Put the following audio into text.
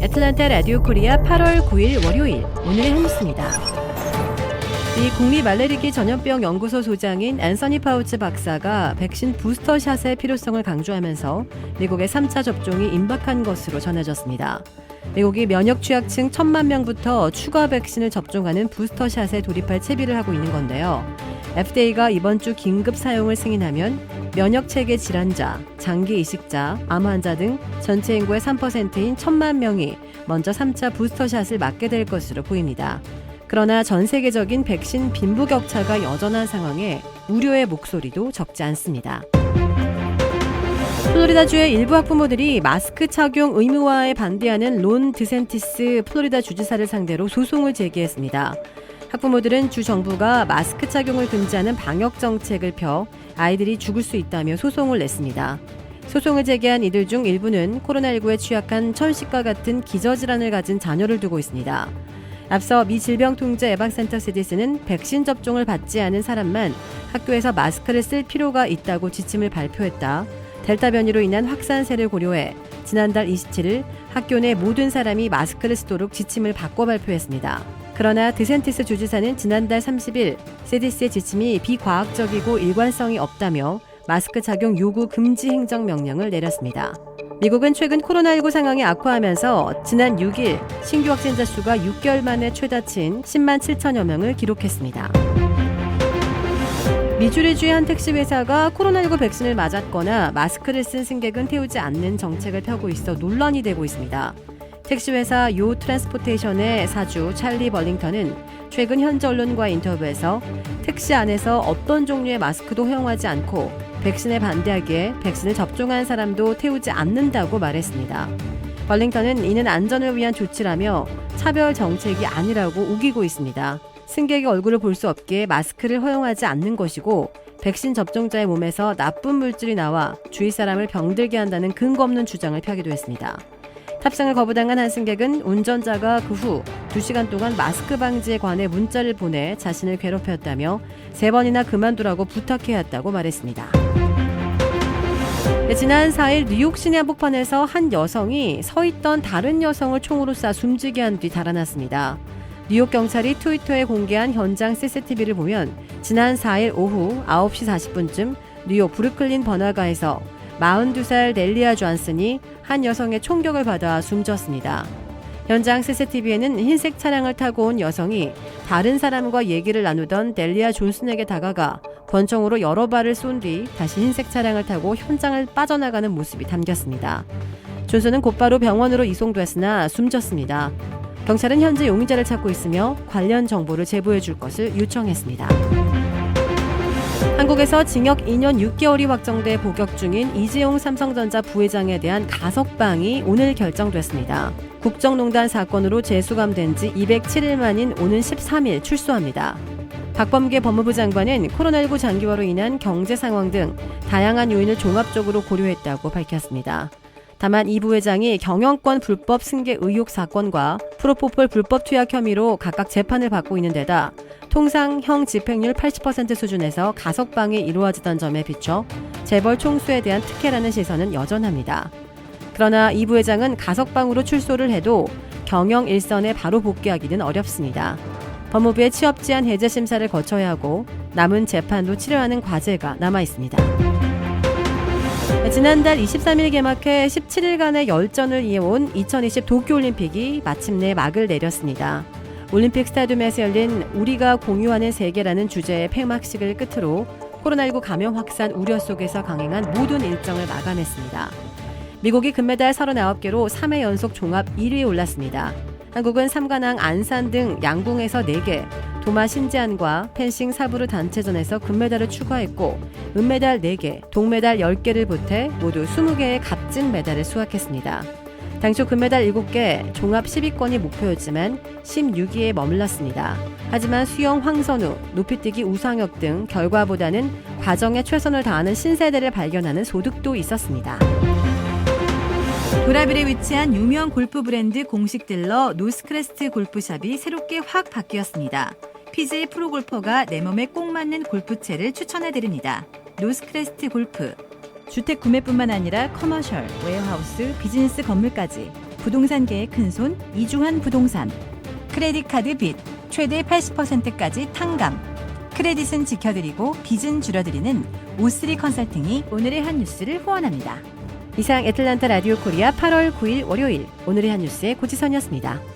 애틀랜타 라디오 코리아 8월 9일 월요일 오늘의 뉴스입니다. 미 국립알레르기 전염병 연구소 소장인 앤서니 파우치 박사가 백신 부스터샷의 필요성을 강조하면서 미국의 3차 접종이 임박한 것으로 전해졌습니다. 미국이 면역 취약층 1,000만 명부터 추가 백신을 접종하는 부스터샷에 돌입할 채비를 하고 있는 건데요. FDA가 이번 주 긴급 사용을 승인하면 면역체계 질환자, 장기 이식자, 암 환자 등 전체 인구의 3%인 1,000만 명이 먼저 3차 부스터샷을 맞게 될 것으로 보입니다. 그러나 전 세계적인 백신 빈부격차가 여전한 상황에 우려의 목소리도 적지 않습니다. 플로리다주의 일부 학부모들이 마스크 착용 의무화에 반대하는 론 드샌티스 플로리다 주지사를 상대로 소송을 제기했습니다. 학부모들은 주 정부가 마스크 착용을 금지하는 방역 정책을 펴 아이들이 죽을 수 있다며 소송을 냈습니다. 소송을 제기한 이들 중 일부는 코로나19에 취약한 천식과 같은 기저질환을 가진 자녀를 두고 있습니다. 앞서 미 질병통제예방센터 CDC는 백신 접종을 받지 않은 사람만 학교에서 마스크를 쓸 필요가 있다고 지침을 발표했다. 델타 변이로 인한 확산세를 고려해 지난달 27일 학교 내 모든 사람이 마스크를 쓰도록 지침을 바꿔 발표했습니다. 그러나 드샌티스 주지사는 지난달 30일 CDC의 지침이 비과학적이고 일관성이 없다며 마스크 착용 요구 금지 행정명령을 내렸습니다. 미국은 최근 코로나19 상황이 악화하면서 지난 6일 신규 확진자 수가 6개월 만에 최다치인 10만 7천여 명을 기록했습니다. 미주리주의 한 택시회사가 코로나19 백신을 맞았거나 마스크를 쓴 승객은 태우지 않는 정책을 펴고 있어 논란이 되고 있습니다. 택시회사 요 트랜스포테이션의 사주 찰리 벌링턴은 최근 현지 언론과 인터뷰에서 택시 안에서 어떤 종류의 마스크도 허용하지 않고 백신에 반대하기에 백신을 접종한 사람도 태우지 않는다고 말했습니다. 벌링턴은 이는 안전을 위한 조치라며 차별 정책이 아니라고 우기고 있습니다. 승객의 얼굴을 볼 수 없게 마스크를 허용하지 않는 것이고 백신 접종자의 몸에서 나쁜 물질이 나와 주위 사람을 병들게 한다는 근거 없는 주장을 펴기도 했습니다. 탑승을 거부당한 한 승객은 운전자가 그 후 2시간 동안 마스크 방지에 관해 문자를 보내 자신을 괴롭혔다며 3번이나 그만두라고 부탁해왔다고 말했습니다. 지난 4일 뉴욕 시내 한복판에서 한 여성이 서 있던 다른 여성을 총으로 쏴 숨지게 한 뒤 달아났습니다. 뉴욕 경찰이 트위터에 공개한 현장 CCTV를 보면 지난 4일 오후 9시 40분쯤 뉴욕 브루클린 번화가에서 42살 넬리아 존슨이 한 여성의 총격을 받아 숨졌습니다. 현장 CCTV에는 흰색 차량을 타고 온 여성이 다른 사람과 얘기를 나누던 넬리아 존슨에게 다가가 권총으로 여러 발을 쏜 뒤 다시 흰색 차량을 타고 현장을 빠져나가는 모습이 담겼습니다. 존슨은 곧바로 병원으로 이송됐으나 숨졌습니다. 경찰은 현재 용의자를 찾고 있으며 관련 정보를 제보해 줄 것을 요청했습니다. 한국에서 징역 2년 6개월이 확정돼 복역 중인 이재용 삼성전자 부회장에 대한 가석방이 오늘 결정됐습니다. 국정농단 사건으로 재수감된 지 207일 만인 오는 13일 출소합니다. 박범계 법무부 장관은 코로나19 장기화로 인한 경제 상황 등 다양한 요인을 종합적으로 고려했다고 밝혔습니다. 다만 이 부회장이 경영권 불법 승계 의혹 사건과 프로포폴 불법 투약 혐의로 각각 재판을 받고 있는 데다 통상형 집행률 80% 수준에서 가석방이 이루어지던 점에 비춰 재벌 총수에 대한 특혜라는 시선은 여전합니다. 그러나 이 부회장은 가석방으로 출소를 해도 경영 일선에 바로 복귀하기는 어렵습니다. 법무부의 취업 제한 해제 심사를 거쳐야 하고 남은 재판도 치러야 하는 과제가 남아 있습니다. 지난달 23일 개막해 17일간의 열전을 이어온 2020 도쿄올림픽이 마침내 막을 내렸습니다. 올림픽 스타디움에서 열린 우리가 공유하는 세계라는 주제의 폐막식을 끝으로 코로나19 감염 확산 우려 속에서 강행한 모든 일정을 마감했습니다. 미국이 금메달 39개로 3회 연속 종합 1위에 올랐습니다. 한국은 삼관왕 안산 등 양궁에서 4개, 도마 신재환과 펜싱 사부르 단체전에서 금메달을 추가했고 은메달 4개, 동메달 10개를 보태 모두 20개의 값진 메달을 수확했습니다. 당초 금메달 7개, 종합 10위권이 목표였지만 16위에 머물렀습니다. 하지만 수영 황선우, 높이뛰기 우상혁 등 결과보다는 과정에 최선을 다하는 신세대를 발견하는 소득도 있었습니다. 브라질에 위치한 유명 골프 브랜드 공식 딜러 노스크레스트 골프샵이 새롭게 확 바뀌었습니다. PGA 프로골퍼가 내 몸에 꼭 맞는 골프채를 추천해드립니다. 노스크레스트 골프. 주택 구매뿐만 아니라 커머셜, 웨어하우스, 비즈니스 건물까지 부동산계의 큰손 이주환 부동산, 크레딧 카드 빚 최대 80%까지 탕감, 크레딧은 지켜드리고 빚은 줄여드리는 O3 컨설팅이 오늘의 한 뉴스를 후원합니다. 이상 애틀란타 라디오 코리아 8월 9일 월요일 오늘의 한 뉴스의 고지선이었습니다.